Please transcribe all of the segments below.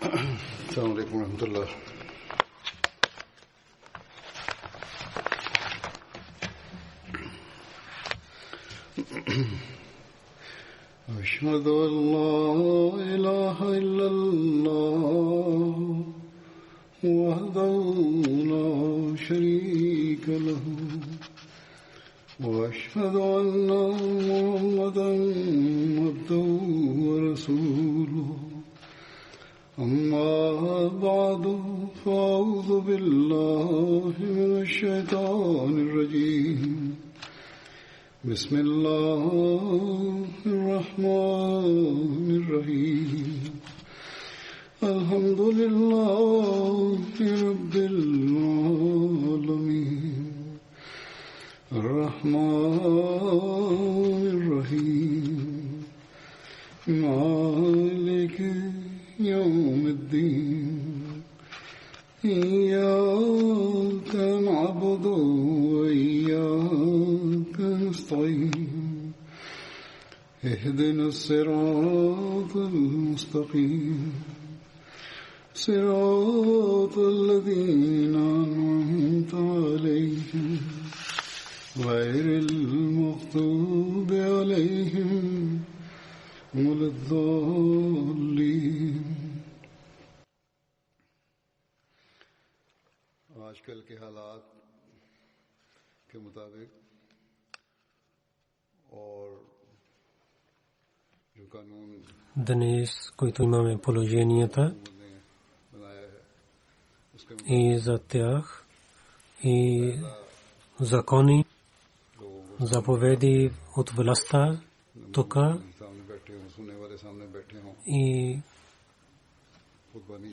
السلام عليكم ورحمة الله. أشهد أن لا إله إلا الله وحده لا شريك له وأشهد أن محمدا عبده ورسوله. أما بعد فأعوذ بالله من الشيطان الرجيم. بسم الله الرحمن الرحيم. الحمد لله رب العالمين الرحمن الرحيم مالك يوم الدين. إياك نعبد وإياك نستعين. اهدنا الصراط المستقيم صراط الذين أنعمت عليهم غير المغضوب عليهم ولا الضالين. आजकल के हालात के मुताबिक और जो कानून Днес, който имаме положенията и за тях и закони, заповеди от властта тук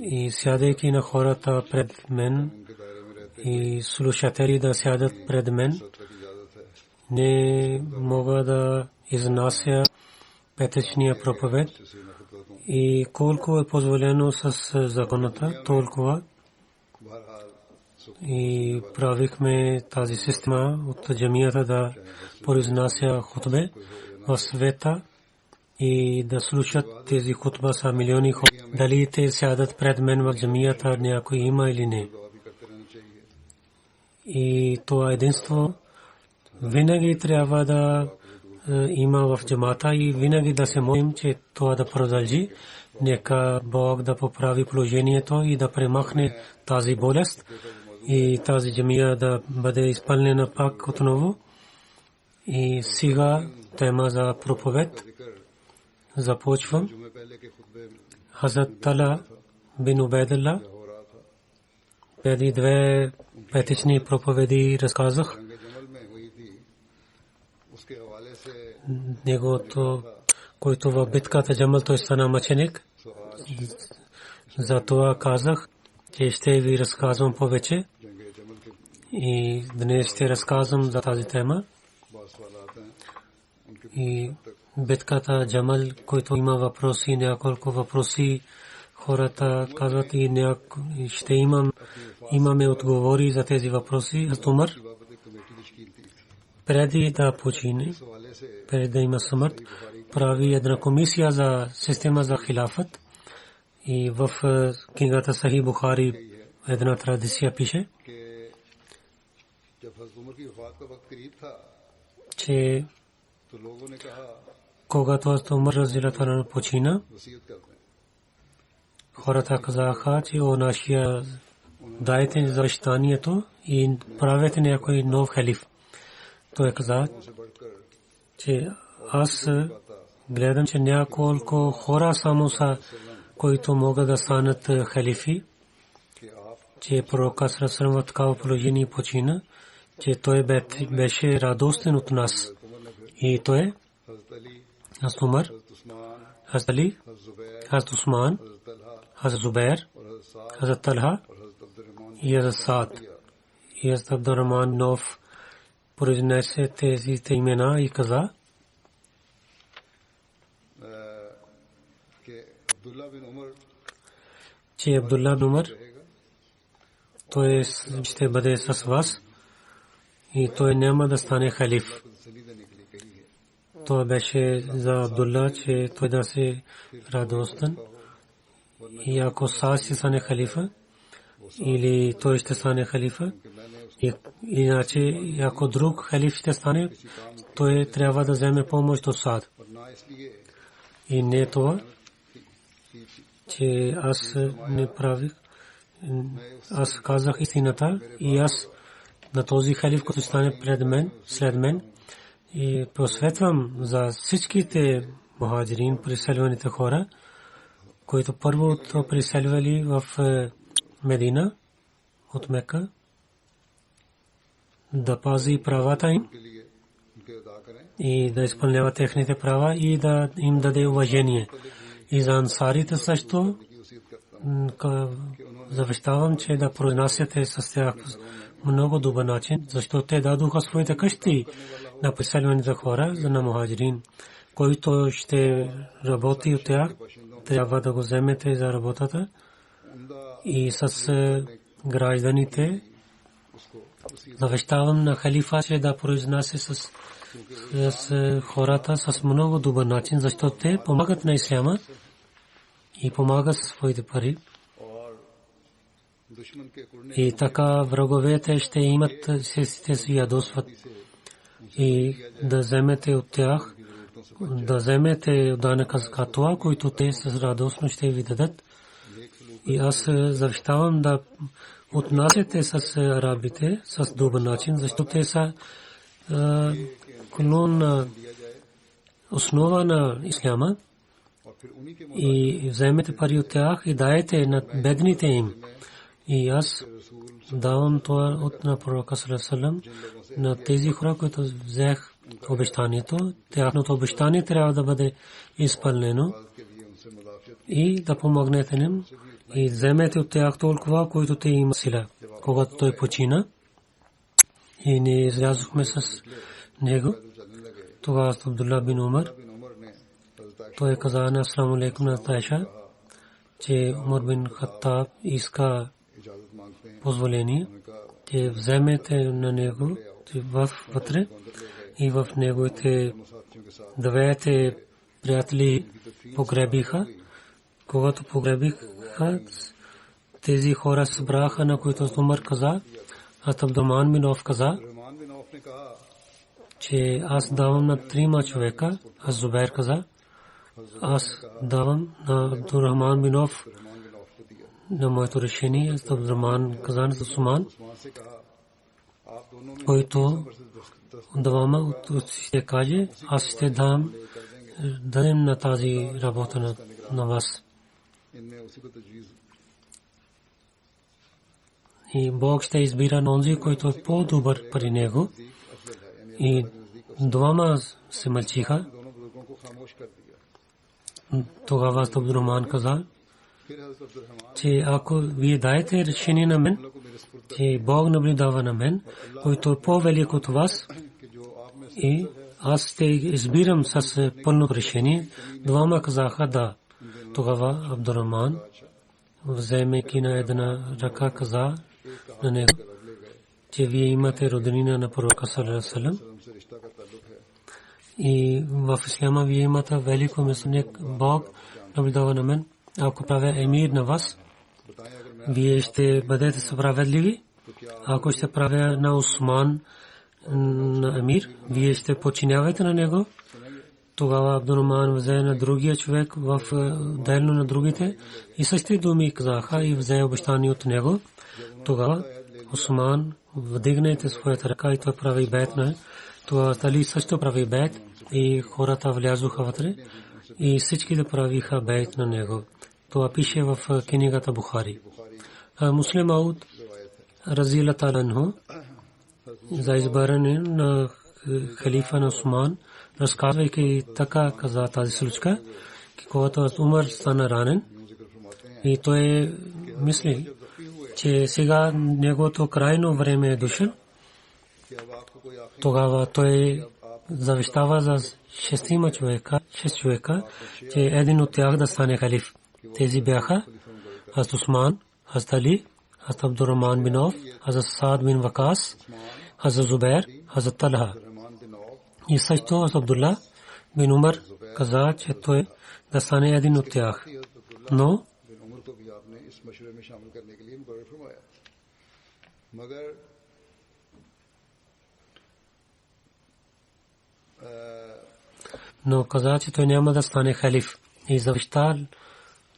и сядайки на хората пред мен и слушатели да сядат пред мен, не мога да изнася петъчния проповед и колко е позволено с законата, толкова. И правихме тази система от джамията да произнася хутбе в света и да слушат тези хутба са милиони хора. Дали те сядат пред мен в джамията, някой има или не. И това единство винаги трябва да има в джамата и винаги да се молим, че това да продължи. Нека Бог да поправи положението и да премахне тази болест и тази джамия да бъде изпълнена пак отново. И сега тема за проповед започвам. Хазрат Тала бин Убайдулла преди две петъчни проповеди разказах. Негото, който в битката Джамал той стана мъченик. За това казах, че ще ви разказвам повече. И днес ще разказвам за тази тема. И битката Джамал, който има въпроси, няколко въпроси, хората казват и ще имаме отговори за тези въпроси. Умар преди да почине, преди да има смърт, прави една комисия за система за хилафът. И в книгата Сахих Бухари една традиция пише, че когато Умар разилата на почина, хората казаха, че о нашия дайте завещанието и правете някой нов халиф. Той каза, че аз гледам, че няколко хора само са, които могат да станат халифи, че пророка саллаллаху в такава положение почина, че той беше радостен от нас. И той Хазрат Умар, Хазрат Али, Хазрат Усман, Хазрат Зубайр, Хазрат Талха и Хазрат Саад и Хазрат Абдурахман Нов произнесе тези имена и каза, че Абдулла бин Умар той ще бъде с вас и той няма да стане халиф. Това беше за Абдулла, че той да се радостен И ако Саад ще стане халифа, или той ще стане халифа, иначе ако друг халиф ще стане, той трябва да вземе помощ от Саад. И не това, че аз не правих. Аз казах истината и аз на този халиф, който стане след мен, и просветвам за всичките мухаджирин, преселваните хора, които първо преселвали в Медина от Мека, да пази правата им и да изпълнява техните права и да им даде уважение. И за ансарите също завещавам, че да произнасяте с тях много добър начин, защото те дадоха своите къщи на преселваните хора, на мухаджирин. Който ще работи от тях, трябва да го вземете за работата и с гражданите. Завещавам на халифа, че да произнася с хората с много добър начин, защото те помагат на исляма и помагат със своите пари. И така враговете ще имат, ще се ядосват. И да вземете от тях, да вземете данъка за това, които те с радостно ще ви дадат. И аз завещавам да отнасяте с арабите с добър начин, защото те са колон основа на исляма. И вземете пари от тях и дайте на бедните им. И аз давам това от на пророка саллаллаху алейхи ва саллям на тези хора, които взех обещанието. Тяхното обещание трябва да бъде изпълнено и да помогнете им и вземете от тях толкова, които те имат сила. Когато той почина и ние излязохме с него, тогава Абдулла бин Умар, той каза на ассаламу алейкум на Тайша, че Умар бин Хаттаб иска позволение, че вземете на него вътре и в неговите двете приятели погребиха. Когато погребиха, тези хора събраха, на които Умар каза, а Абдурахман бин Ауф каза, че аз давам на 3 човека, а Зубайр каза, аз давам на Абдурахман бин Ауф на моето решение. Абдурахман каза на Усман, който двама ще каже, аз ще дадем на тази работа на вас. И Бог ще избира онзи, който е по-добър при него. И двама се мълчиха. Тогава Абдурахман каза, че ако вие даете решение на мен, че Бог наблюдава на мен, който е по-велик от вас, и аз ще избирам с пълно решение. Двама казаха да. Тогава Абдурахман, вземайки на една ръка, каза на него, че вие имате роднина на пророка саллаллаху алейхи ва саллям и в исляма вие имате велико мисленик. Бог наблюдава на мен. Ако правя емир на вас, вие ще бъдете справедливи. Ако ще правя на Усман на емир, вие ще подчинявате на него. Тогава Абдурахман взе на другия човек в делно на другите и същите думи казаха и взе обещание от него. Тогава Усман вдигнете своята ръка и той прави бейт на. Това Али също прави бейт и хората влязоха вътре и всички да правиха бейт на него. Това пише в книгата Бухари. Муслим Ауд разилата анху за избиране на халифа на Усман, разказвайки така каза тази случка, когато Умар стана ранен и той мисли, че сега неговото крайно време е дошло. Тогава той завещава за 6 човека, че един от тях да стане халиф. Тези бяха Хазрат Усман, Хазрат Али, Хазрат Абдурахман бин Ауф, Хазрат Саад бин Вакас, Хазрат Зубайр, Хазрат Талха. И също Хазрат Абдулла бин Умар каза, че той да стане един от тях. Но मशवरे में शामिल करने के लिए मुकर्रर फरमाया। मगर но каза, че той няма да стане халиф и завещал,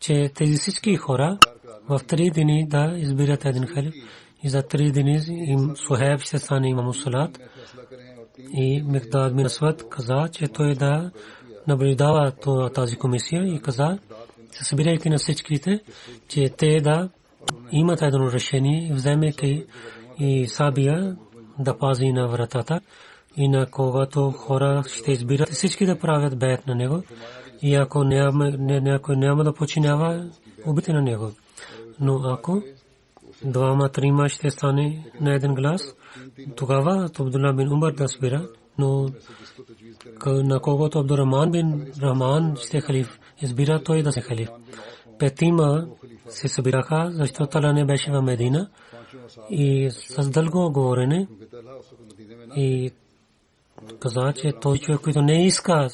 че тези всички хора в 3 дни да избират един халиф и за 3 дни им Сухайб ще стане имам салат и Микдад бин Асвад каза, че той да наблюдава тази комисия и каза, че събирайки на всичките, че те да имат едно решение, вземайки и Сабия да пази на вратата и на когато хора ще избират всички да правят бейт на него и ако някой няма да починява, убити на него. Но ако 2-3 ще стане на един глас, тогава Абдулла бин Умар да спира, но на когото Абдурахман бин Рахман ще халиф, избира той да се халиф. 5 се събираха, защото Тала не беше в Медина и с дълго говорене и каза, че той човек, който не иска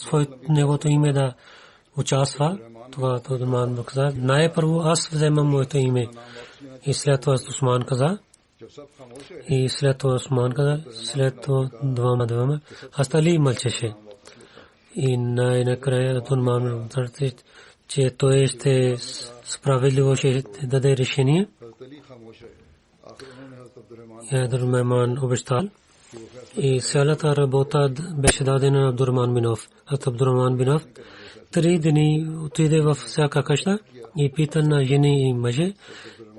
неговото име да участва, тогава Абдурахман каза, най-първо аз вземам моето име. И след това Усман каза, и след това Усман каза, след това двама. Астали мълчеше. И най-накрая Абдурахман каза, че той ще справедливо ще даде решение. И Абдурахман обещал. И цялата работа беше дадена на Абдурахман бин Ауф. Абдурахман бин Ауф 3 дни отиде във всяка къща и пита на жени и мъже,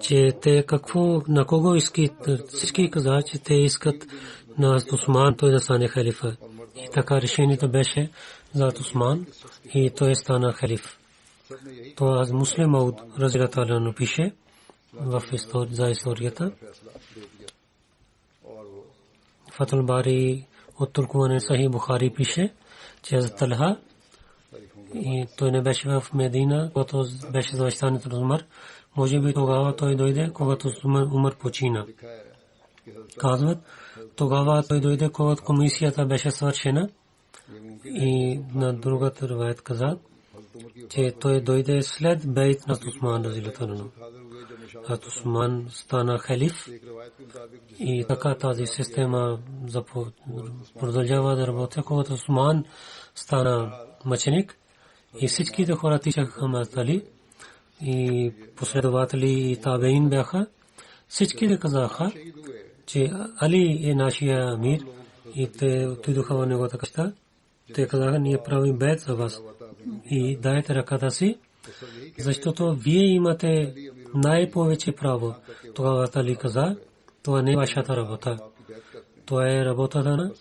че те какво, на кого искат. Всички каза, че те искат на Усман той да стане халифа. И така решението беше за Усман и той стана халиф. Това Муслим Мауд разилата Аллах пише в за историята. Фатул Бари от Туркман Сахи Бухари пише, че Хазрат Талха и той не беше в Медина, когато беше завещанието на Умар. Може би тогава той дойде, когато Умар почина. Казват, тогава той дойде, когато комисията беше свършена. И на другата риваят каза, че той дойде след бейт на Усман разилата на Усман стана халиф и така тази система продължава да работи, когато Усман стана мъченик и всичките хора тичаха Хазрат Али и последователи и табеин бяха. Всички да казаха, че Али е нашия амир и те отидоха в неговата къща. Те казаха, ние правим бейт за вас и дайте ръката си, защото вие имате най-повече право. Тогава Али каза, това не е вашата работа. Това е работата на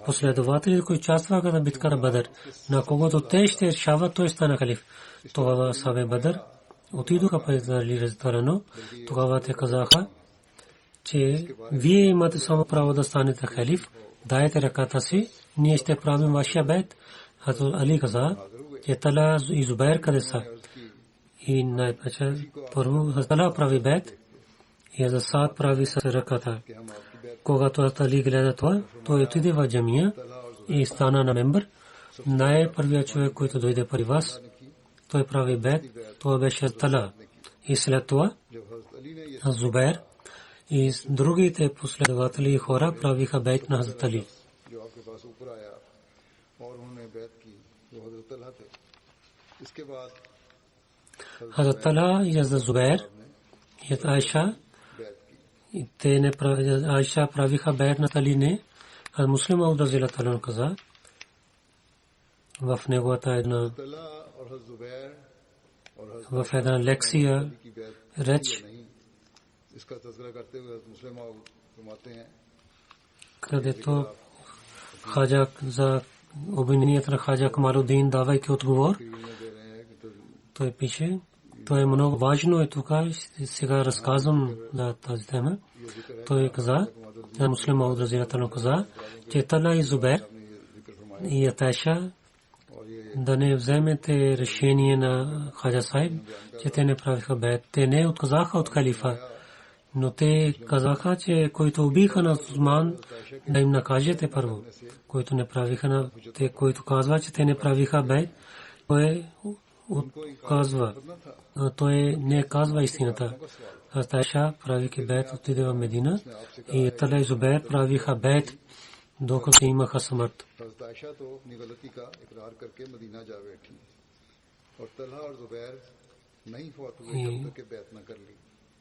последователите, които участваха на битка на Бадър. На когото те ще решават, той стана халиф. Тогава Сахабе Бадър отидоха пред Али разтарано. Тогава те казаха, че вие имате само право да станете халиф, дайте ръката си, ние ще правим вашия бейт. Хазрат Али каза, че Тала и Зубайр къде са? И най-паче първо Тала прави бейт и Хазрат Саад прави с ръката. Когато Хазрат Али гледа това, той отиде в джамия и стана на мембър. Най-първият човек, който дойде при вас, той прави бейт, това беше Тала. И след това Зубайр и другите последователи и хора правиха бейт на Хазрат Али. Хазрат Тала и Хазрат Зубайр и Айша, те не Айша правиха бейт на Али не, а Муслим Мауд разилата Аллах каза в неговата една в една лекция реч, където Хаджа за обвинението на Хаджа Камалудин давайки отговор, той пише, това е много важно и тук сега разказвам за тази тема. Той каза, на Муслим Мауд разилата Аллах каза, че Тала и Зубайр и Атайша да не вземете решение на Хаджа Сайб, че те не правиха бейт. Те не отказаха от халифа, но те казаха, че който убиха на Усман, да им накажете първо. Който не правиха на те, който казва, че те не правиха бейт, той казва, той не казва истината. Айша правиха бейт, отиде в Медина и Талха и Зубейр правиха бейт, докато имаха смърт.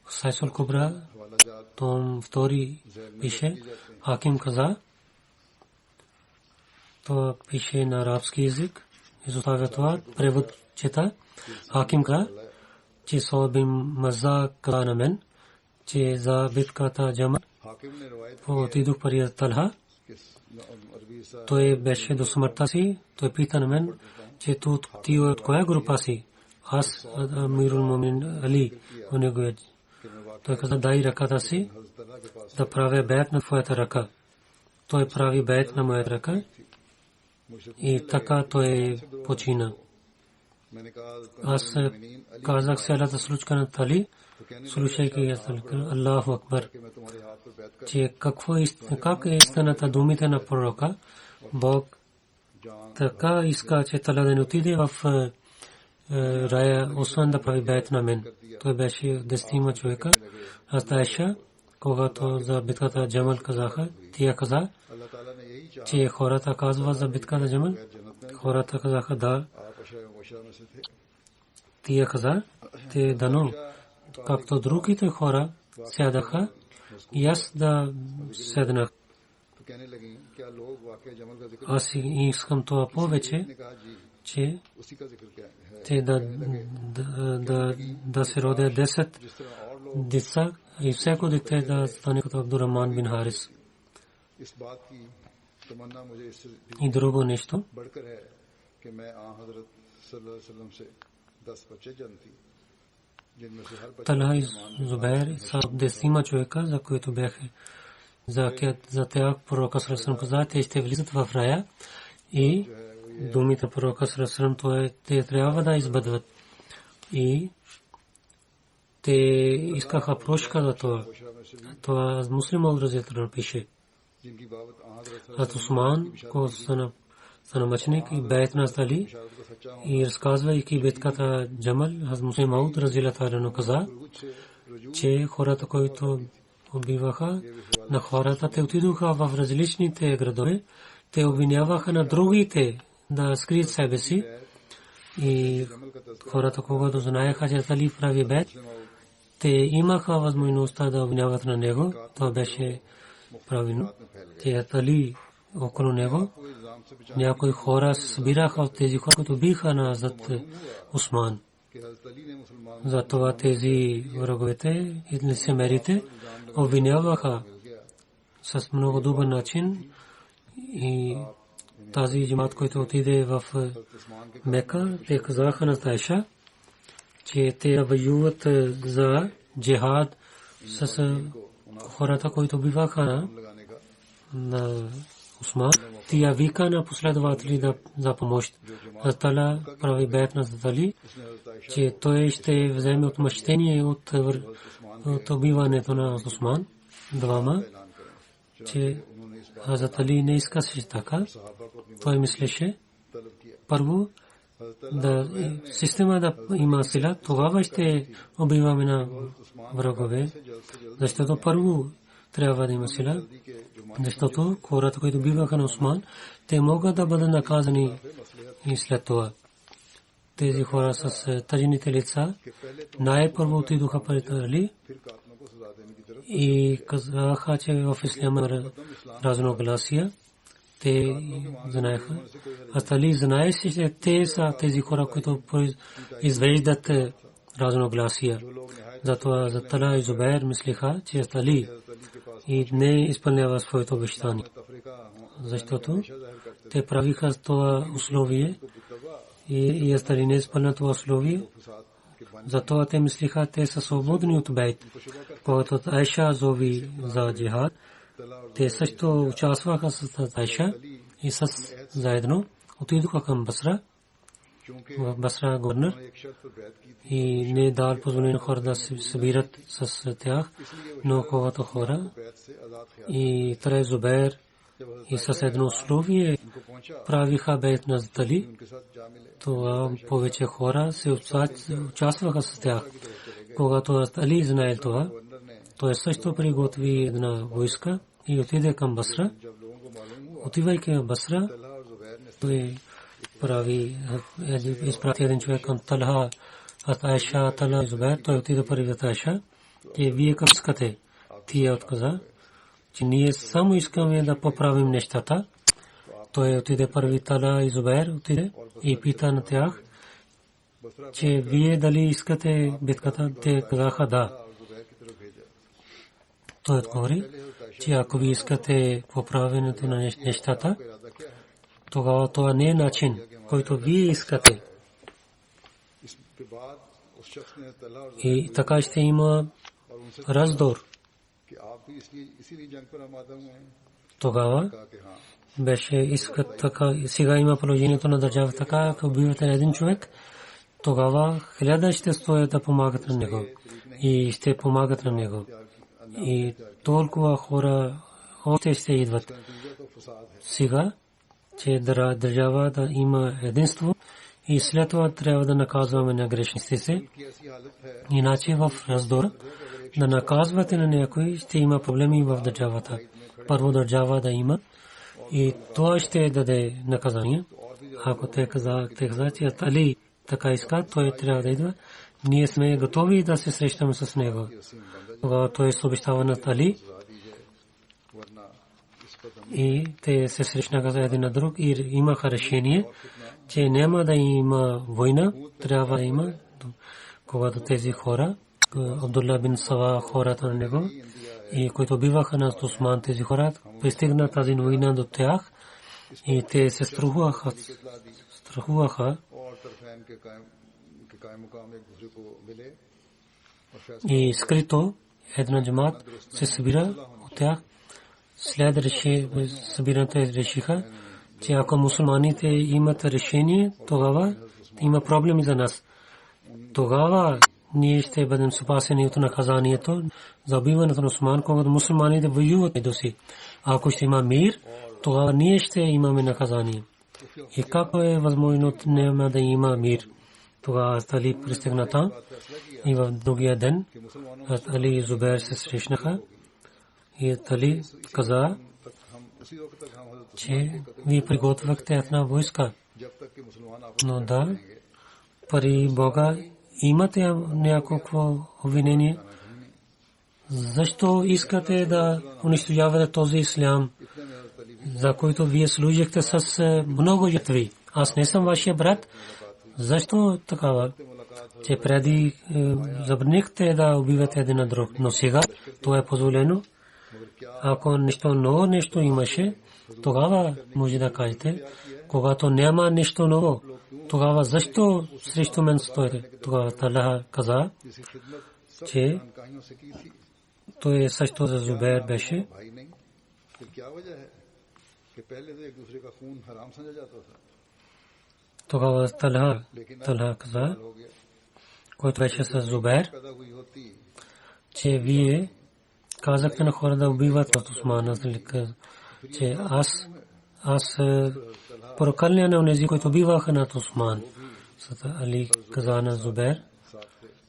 Сайсул Кубра, том 2 пише, Хаким каза, то пише на арабски език, изоставя това, превод чета. Хаким каза, че Саубин Маза каза на мен, че за битката Джамал отидох при Талха. Той беше до смъртта си. Той пита на мен, че ти от коя група си? Аз Амирул Мумин Али. Той каза, дай ръката си да правя бейт на твоята ръка. Той прави бейт на моята ръка и така той почина. Аз казах селата случка на Али, слушайки Аллаху Акбар, че как е истината думите на пророка. Бог така иска, че Талха да не отиде в рая, освен да прави бейт на мен. Той беше 10 човека. Аз Айша, когато за битката Джамал казаха, тя каза, че хората казва за битката Джамал. Хората казаха да. Тия каза, те дано, както другите хора сядаха, и аз да седнах. Аз искам това повече, че те да се родят 10 деца и всяко дете да стане като Абдурахман бин Харис. И друго нещо. Талха и Зубейр са 10 човека, за които бяха за тях пророка Сърсърм каза, те ще влизат в рая и думите пророка Сърсърм, те трябва да избъдват. И те искаха прошка за това. Това муслим Ал-Разиятърн пише. Аз Усман, който стана мъченик и бейт на Али, и разказвайки битката Джамал, аз муслим Ал-Разиятърн каза, че хората, които убиваха на хората, те отидоха в различните градове, те обвиняваха на другите да скрият себе си. И хората, когато знаеха, че Али прави бейт, те имаха възможността да обвиняват на него. Това беше правилно. Те Али около него. Някои хора се събираха от тези хора, които биха назад Усман. Затова тези враговете и лицемерите обвиняваха с много добър начин. И тази джамат, който отиде в Мека, те казаха на Айша, че те воюват за джихад с хората, които убиваха на Усман. Тя вика на последователи за помощ. Талха прави бейт на Али, че той ще вземе отмъщение от убиването на Усман. Двама, че Хазрат Али не искаше така. Той мислеше първо да система да има сила, тогава ще убиваме на врагове. Защото първо трябва да има сила. Защото хората, които убиваха на Усман, те могат да бъдат наказани и след това. Тези хора с тъжните лица най-първо отидоха пред Али и казаха, че в исляма разногласия. Те знаеха. Аз Али знаеше, че те са тези хора, които извеждат разногласия. Затова за Талха и Зубейр мислиха, че Али и не изпълнява своето обещание. Защото те правиха това условие и Али не изпълня това условие. Затова те мислиха, те са свободни от бейт. Когато Айша зови за джихад, те също участваха с Айша и с заедно отидоха към Басра. В Басра губернатор и не дал позволение хора да се събират с тях, но когато хора и Талха и Зубейр и със едно условие правиха бейт на Али. Това повече хора се участваха с тях. Когато Али знаел това, той също приготви една войска и отиде към Басра. Отивайки в Басра, той прави изпрати един човек към Талха, Айша, Талха и Зубайр. Той отиде първи от Айша, че вие как искате. Тия отказа, че ние само искаме да поправим нещата. Той отиде първи, Талха и Зубайр отиде и пита на тях, че вие дали искате битката. Те казаха да. Той отговори, че ако ви искате поправенето на нещата, тогава това не е начин, който вие искате. И така ще има раздор. Тогава беше искат така, сега има положението на държава така, ако убивате един човек, тогава 1000 ще стоят да помагат на него и ще помагат на него. И толкова хора още ще идват. Сега, че държава да има единство и след това трябва да наказваме на грешниците се. Иначе в раздор да наказвате на някой ще има проблеми в държавата. Първо държава да има и това ще даде наказание. Ако те каза, че Али така иска, той трябва да идва. Ние сме готови да се срещаме с него. Тогава той се обещава на Али и те се срещнаха за един на друг и имаха решение, че няма да има война, трябва да има. Когато тези хора, Абдулла бин Сава, хората на него, и които биваха на Осман, тези хора, пристигна тази война до тях и те се страхуваха. И скрито една джамат се събира от тях. След събирането решиха, че ако мусулманите имат решение, тогава има проблеми за нас. Тогава ние ще бъдем спасени от наказанието за убиването на Осман, когато мусулманите воюват между си. Ако ще има мир, тогава ние ще имаме наказание. И как е възможно няма да има мир? Тогава Али пристигна там и в другия ден Али и Зубайр се срещнаха и Али каза, че вие приготвяхте една войска. Но да, пари Бога, имате някакво обвинение? Защо искате да унищожавате този ислям, за който вие служихте с много жертви? Аз не съм вашия брат. Защо такава? Че преди забранихте да убивате един на друг, но сега това е позволено. Ако ново нещо имаше, тогава може да кажете. Когато няма нещо ново, тогава защо срещу мен стоите? Тогава Талха каза, че той също за Зубайр беше. Тогава Талха каза, който беше с Зубайр, че вие казахте на хора да убиват от Османа, че аз прокълня на онези, които убиваха над Осман. Али каза на Зубайр,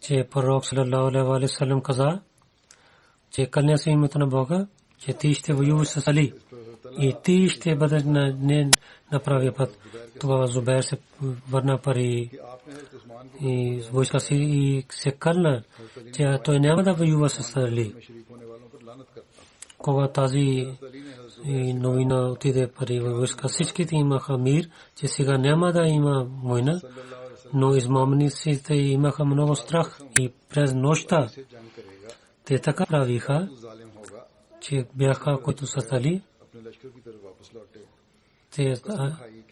че пророк саллаллаху алейхи ва саллям каза, че кълня се името на Бога, че ти ще воюваш с Али и ти ще бъдеш на правия път. Тогава Зубайр се върна пари и войска си и се кълна, че той няма да воюва с Али. Кога тази новина отиде пари във войска, всичките имаха мир, че сега няма да има война, но измамниците имаха много страх и през нощта те така правиха, че бяха които са Али.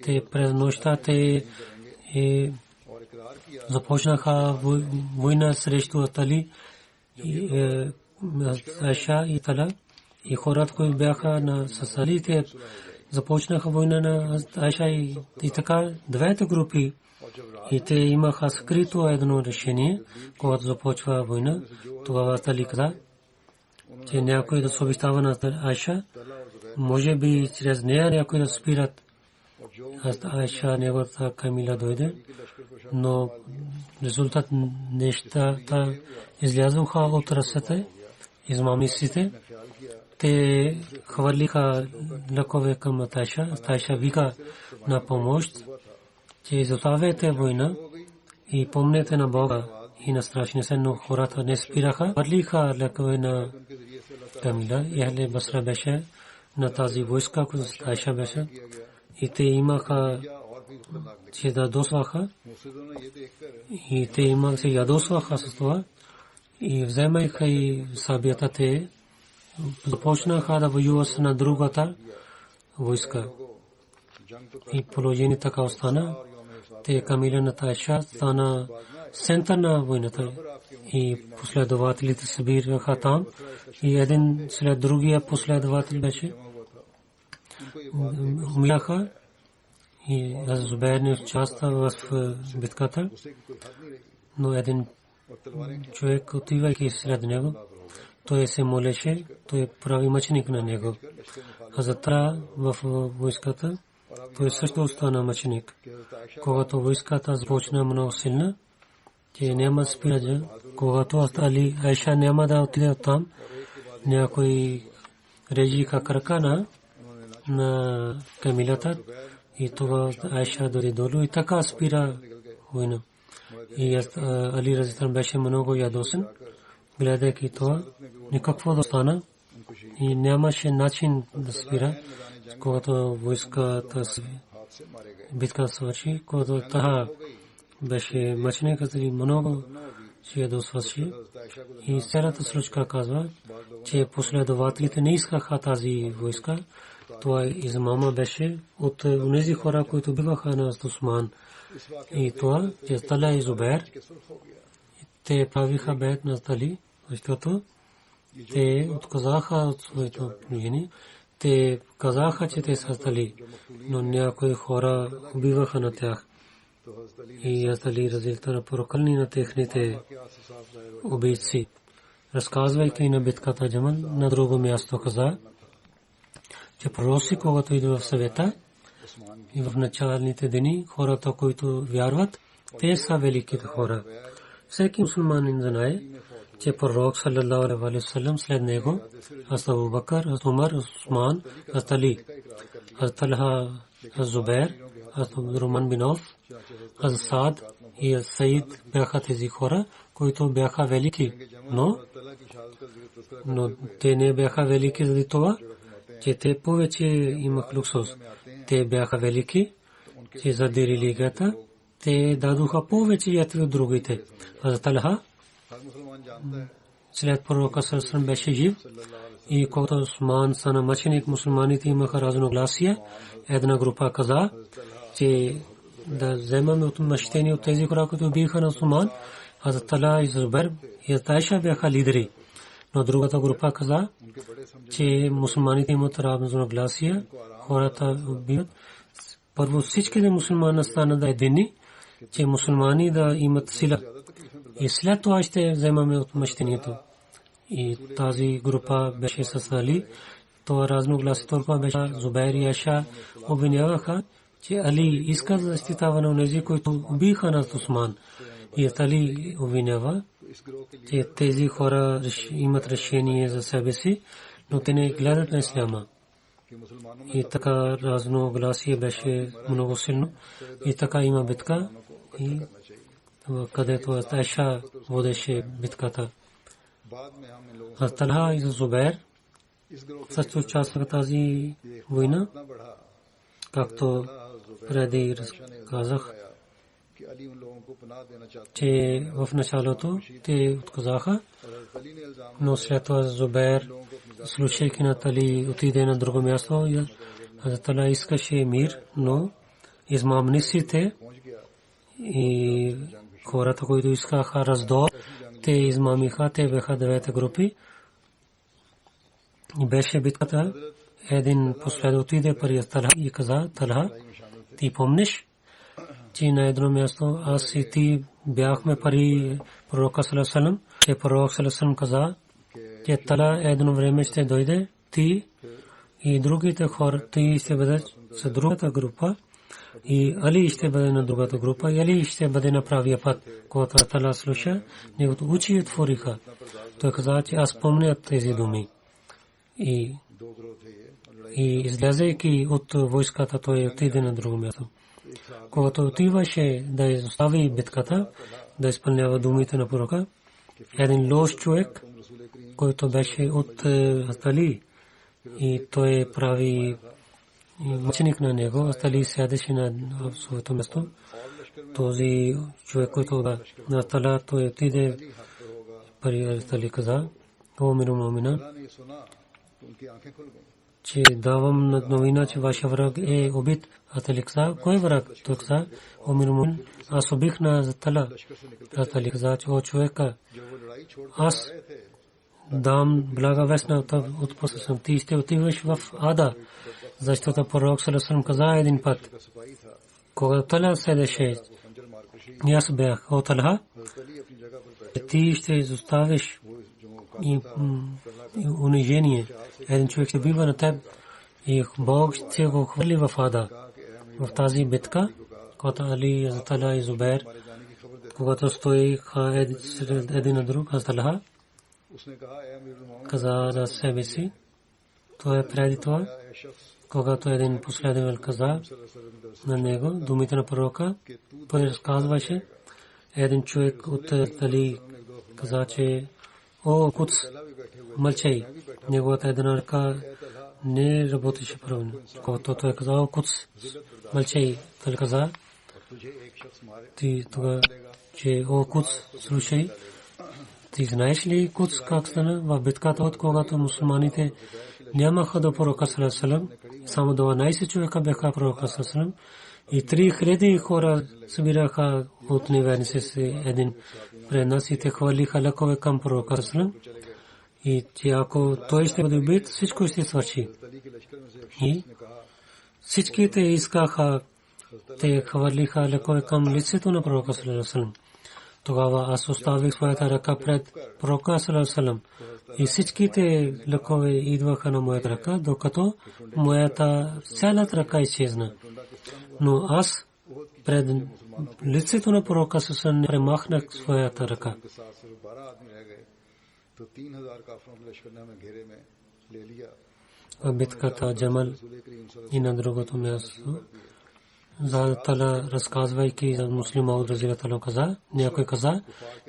Те през нощта те започнаха война срещу Али, Айша и Талха. И хората, които бяха с Али, те започнаха война на Айша и така двете групи. И те имаха скрито едно решение, когато започва война. Тогава Али каза, че някой да се обещава на Айша може би чрез нея някой да спират. Айша неговата камила дойде, но резултат нещата излязоха от ръцете измамниците. Те хвърлиха лъкове към Атайша. Атайша вика на помощ, че изоставете война и помнете на Бога и на страшния сън, но хората не спираха. Хвърлиха лъкове на камила. Ехле Басра беше на тази войска, която Атайша беше. И те имаха, че да досваха. И те имаха, че ядосваха с това. И вземайха и сабията те, започнаха да воюват на другата войска. И положение така остана. Те камила на Айша стана център на войната. И последователите се бираха там. И един след другия последовател беше. Умираха. И Зубайр не участва в битката. Но един човек, отивайки след него, той се молеше, той прави мъченик на него. Хазратра в войската, той също остана мъченик. Когато войската започна много силна, че няма спирача, когато Али Айша няма да отиде там, някой режиха кракана на камилата и това Айша дойде долу и така спира война. И Али Разитан беше много ядосен, гледайки това, никакво да стана и нямаше начин да спира, когато войската битка свърши, когато таха беше мъченикът и много се ядосваше. И цялата случка казва, че последователите не искаха тази войска. Това измама беше от тези хора, които биваха на Усман. И това, че Тала и Зубайр, те правиха бед на Тали, защото те отказаха от своето мнение. Те казаха, че те са Тали, но някои хора убиваха на тях. И Тали разилта прокълни на техните убийци. Разказвайки на битката Джамал, на друго място каза, че пророци, когато идва в съвета и в началните дни, хората, които вярват, те са великите хора. Всеки мусулманин знае, че пророк саллаллаху алейхи ва саллям след него, Абу Бакър, Умар, Усман, Али, Талха, Зубайр, Абдурахман бин Ауф, Саад и Саид бяха тези хора, които бяха велики, но те не бяха велики заради това, че те повече имах луксус. Те бяха велики, че заради религията, те дадоха повече ятви от другите. Талха след пророка саллаллаху беше жив и когато Усман стана мъченик, мусулманите имаха разногласия. Една група каза, че да вземаме отмъщение от тези хора, които убиха на Усман. Талха и Зубайр и Айша бяха лидери. Но другата група каза, че мусулманите имат разногласия, хората убиват. Първо всичките мусулмани станат едини, че мусулмани да имат сила. И след това ще вземаме отмъщението. И тази група беше с Али. Това разногласие толкова беше. Зубайр и Айша обвиняваха, че Али иска да защитава на онези, които убиха на Усман. И Али обвинява, че тези хора имат решение за себе си, но те не гледат на исляма. И така разногласие беше много силно. И така има битка, и където Айша водеше битката. Талха и Зубайр също участваха в тази война, както преди разказах, че в началото те отказаха, но след това Зубайр, слушайки на Али, отиде на друго място. Талха искаше мир, но измамниците и хората, които искаха раздор, те измамиха, те бяха 9 групи. Беше битката. Един последовател отиде при Талха и каза: Талха, ти помниш, че на едно място аз и ти бяхме при пророка саллаллаху алейхи ва саллям, че пророк саллаллаху алейхи ва саллям каза, че Талха едно време ще дойде, ти и другите хора, те ще бъдат с другата група и Али ще бъде на другата група и Али ще бъде на правия път. Когато Тала слуша, неговото очи отвориха. Той каза, че аз помня тези думи. И излязайки от войската, той отиде на друго място. Когато отиваше да изостави битката, да изпълнява думите на пророка, един лош човек, който беше от Али, и той прави мъченик на него, Али сядеше на своето място. Този човек, който на Тала, той отиде, пари Али каза, о миро мумина, че давам новина, че вашия враг е убит. Али каза, кой враг? Той каза, о миро мумин, аз убих на Тала. Али каза, че о човека, аз дам блага вестна от посъсъм. Ти ще отиваш в Ада, защото пророк саллаллаху каза един път, когато Тала седеше, и аз бях от Талха, ти ще изоставиш и унижение. Един човек ще бива на теб и Бог ще го хвърли в Ада. В тази битка, когато Али, Тала и Зубейр, когато стоиха един на друг, Талха каза за себе си, това е преди това, когато един последовател каза на него думите на пророка, той разказваше, един човек от Али каза, че о, Кудс, мълчай, неговата една ръка не работеше правилно. Когато той каза, о, Кудс, мълчай, той каза, ти тогава, че о, Кудс, слушай, ти знаеш ли Кудс как стана в битката, от когато мусулманите нямаха до пророка саллаллаху алейхи ва саллям, само 12 човека бяха пророка саллаллаху алейхи ва саллям и 3000 хора събираха от неверници си един пред нас и те хвърлиха лъкове към пророка саллаллаху алейхи ва саллям и че ако той ще бъде убит, всичко ще свърши. И всичките искаха, те хвърлиха лъкове към лицето на пророка саллаллаху алейхи ва саллям. Тогава аз оставих своята ръка пред пророка саллаллаху алейхи ва саллям и всичките лъкове идваха на моята ръка, докато моята цялата ръка изчезна. Но аз пред лицето на пророка саллаллаху алейхи ва саллям премахнах своята ръка. В битката Джамал и на другото място, за Тала разказвайки за муслим Ауд разилата Аллаху каза, някой каза,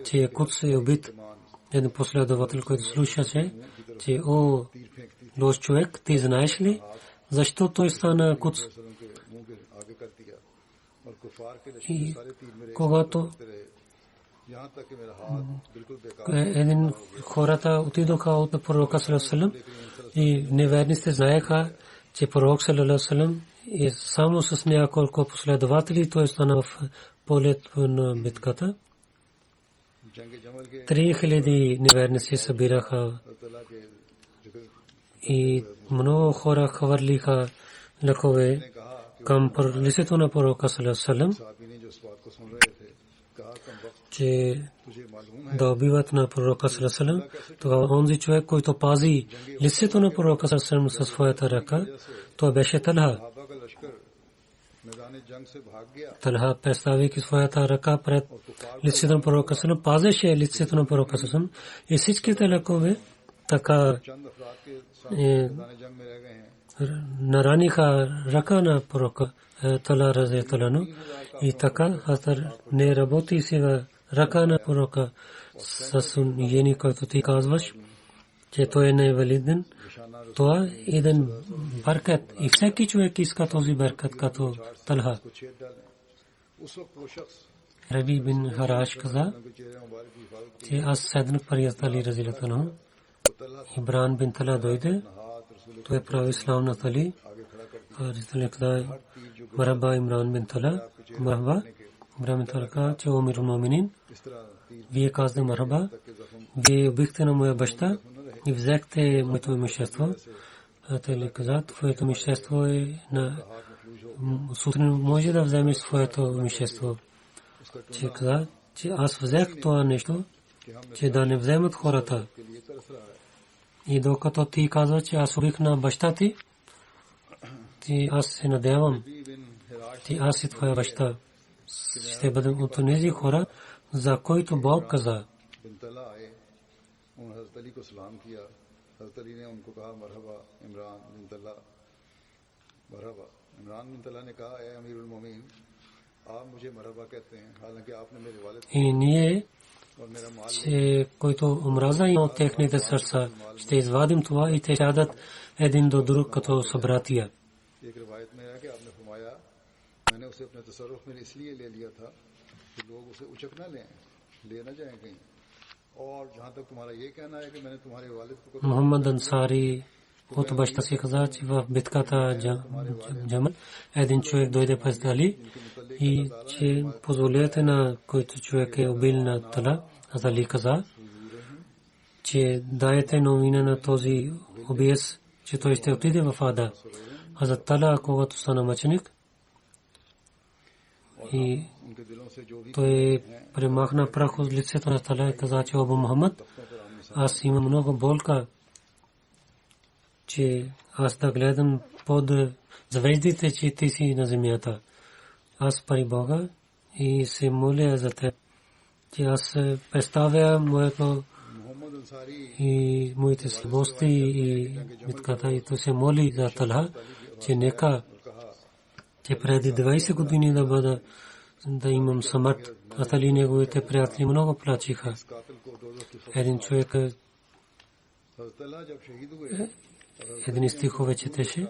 че Кудс е убит. Един последовател, който слушаше, че о, лош човек, ти знаеш ли, защо той стана Кудс? И когато един хората отидоха от пророка саллаллаху алейхи ва саллям и неверниците знаеха, че пророк саллаллаху алейхи ва саллям и само с няколко последователи той стана в полето на битката. 3000 неверници събираха и много хора хвърлиха лъкове към лицето на пророка саллаллаху алейхи ва саллям, че да убиват на пророка саллаллаху алейхи ва саллям. Тогава онзи човек, който пази лицето на пророка саллаллаху алейхи ва саллям със своята ръка, той беше Талха. Талха, представяйки своята ръка пред лицето на пророка саллаллаху алейхи ва саллям, пазеше лицето на пророка саллаллаху алейхи ва саллям и всичките лъкове така нараниха ръка на пророка Талха разияллаху анху и така не работи сега ръка на пророка с унижение, който ти казваш, че той не е валиден. Това е един баркат и всеки човек иска този баркат като Талха. Раби бин Хараш каза, че аз седнах при Али разияллаху анху. Ибран бин Тала дойде, той прави ислам на Али. Разияллаху каза, мархаба Имран бин Тала, мархаба. Имран бин Тала каза, че о мирул муминин, вие казахте мархаба, вие убихте на моя баща и взехте моето имущество. Али каза, твоето имущество е на сутрин може да вземеш своето имущество. Че каза, че аз взех това нещо, че да не вземат хората. И докато ти казва, че аз убих на баща ти, Ти аз се надявам, ти аз и твоя баща ще бъдем от тези хора, за които Бог каза. И ние, който омраза има от техните сърца, ще извадим това и те сядат един до друг като събратия. Мухаммад Ансари от баща си каза, че в битката Джамал един човек дойде през Али и че позволете на който човек е убил на Тала. Али каза, че дайте новина на този убиец, че той ще отиде в Ада. Хазрат Тала, когато стана мъченик, и той премахна прах от лицето на Тала и каза, че Абу Мухаммад, аз имам много болка, че аз да гледам под звездите, че ти си на земята. Аз пари Бога и се моля за теб, че аз представя моето и моите слабости и битката, и то се моли за Талха, че нека, че преди 20 години да бъда, да имам смърт. А Али неговите приятели много плачиха. Един човек един стихове четеше.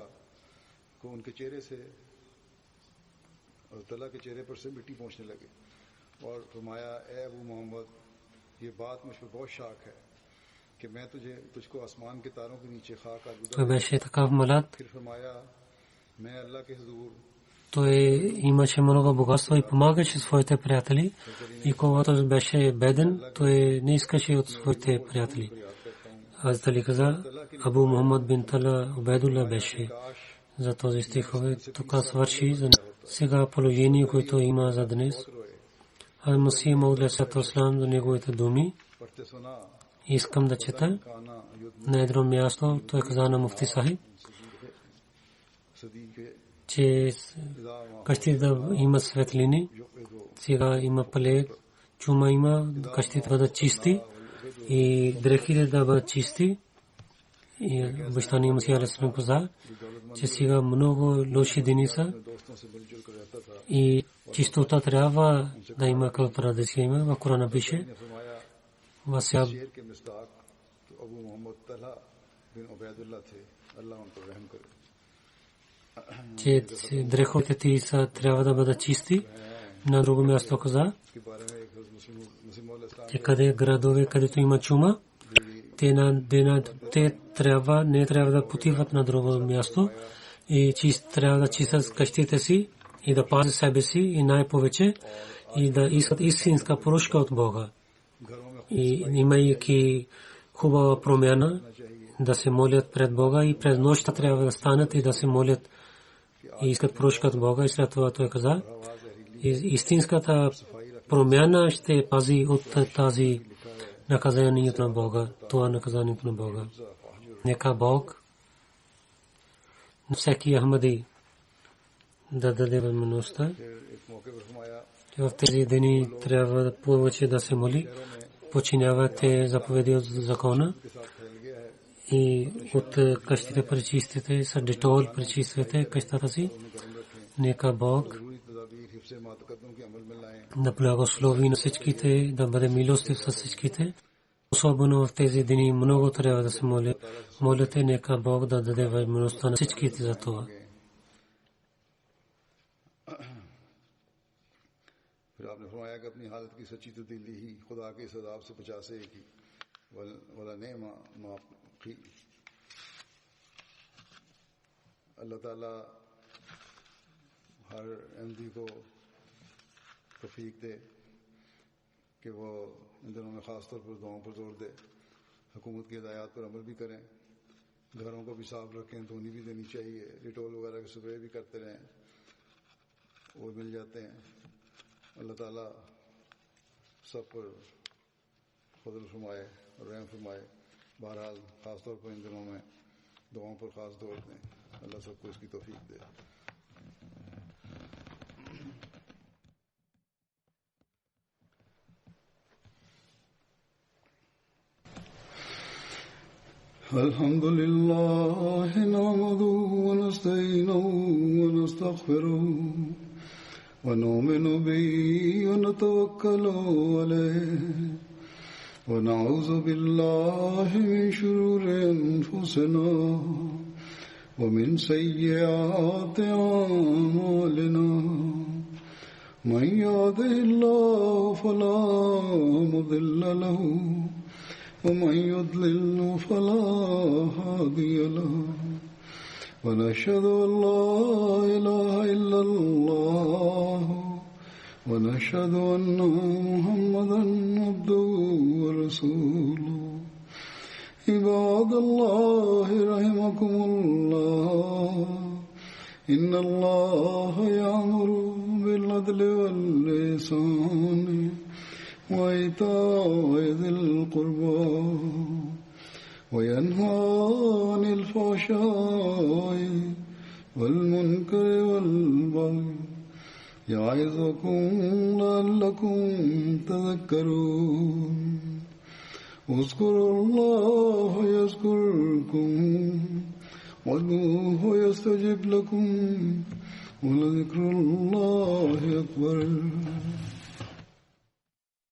Той беше такъв млад. Той имаше много богатство и помагаше своите приятели. И когато беше беден, той не искаше от своите приятели. Аз дали каза, Абу Мухаммад бин Тала Убайдулла беше за този стихове. Тук свърши за сега положение, което има за днес. А Масих Мауд алейхи салам за неговите думи. Искам да чета на едно място. Той каза на муфти Сахиб, че къщи да има светлини. Сега има плег, чума има, къщите бъдат чисти и дрехите да бъдат чисти. И обещания Масих алейхи салам каза, че сега много лоши дни са и чистота трябва да има, като традиция има. В Корана пише, Васяб, че дрехите ти са трябва да бъдат чисти. На друго място каза, че къде градове, където има чума, те не трябва да потиват на друго място и трябва да чистят къщите си и да пазят себе си и най-повече и да искат истинска прошка от Бога. И имайки хубава промяна, да се молят пред Бога и през нощта трябва да станат и да се молят и искат прошка от Бога. И след това той каза, истинската промяна ще пази от тази наказанието на Бога. Това наказанието на Бога. Нека Бог на всеки Ахмади да даде възможността. В тези дни трябва да повече да се моли, починявате заповеди от закона и от къщите пречистите, с детол пречиствате къщата си. Нека Бог да благослови на всичките, да бъде милостив с всичките. Особено в тези дни много трябва да се моля. Молете, нека Бог да даде възможността на всичките за това. फिर आपने फरमाया कि अपनी हालत की सच्ची तब्दीली ही खुदा के इस अज़ाब से बचा सकेगी वला नेमा माफ़ी अल्लाह ताला हर अहमदी को तौफीक दे कि वो इन दिनों में ख़ास तौर पर दुआओं पर जोर दे, हुकूमत की हिदायत पर अमल भी करें, घरों को भी साफ रखें, धोनी भी देनी चाहिए, डिटोल वगैरह की स्प्रे भी करते रहें, वो मिल जाते हैं. अल्लाह ताला सब पर फजल फरमाए और रहम फरमाए. बहरहाल ख़ास तौर पर इन दिनों में दुआओं पर खास जोर दें। अल्लाह सबको इसकी तौफीक दे। الحمد لله نحمده ونستعينه ونستغفره ونؤمن به ونتوكل عليه ونعوذ بالله من شرور أنفسنا ومن سيئات أعمالنا من يهده الله فلا مضل له ومن يضلل فلا هادي له ونشهد أن لا إله إلا الله ونشهد أن محمدا عبده ورسوله عباد الله رحمكم الله إن الله يأمر بالعدل والإحسان وإيتاء ذي القربى وينهى عن الفحشاء والمنكر والبغي يعظكم لعلكم تذكرون اذكروا الله يذكركم وادعوه يستجب لكم ولذكر الله أكبر.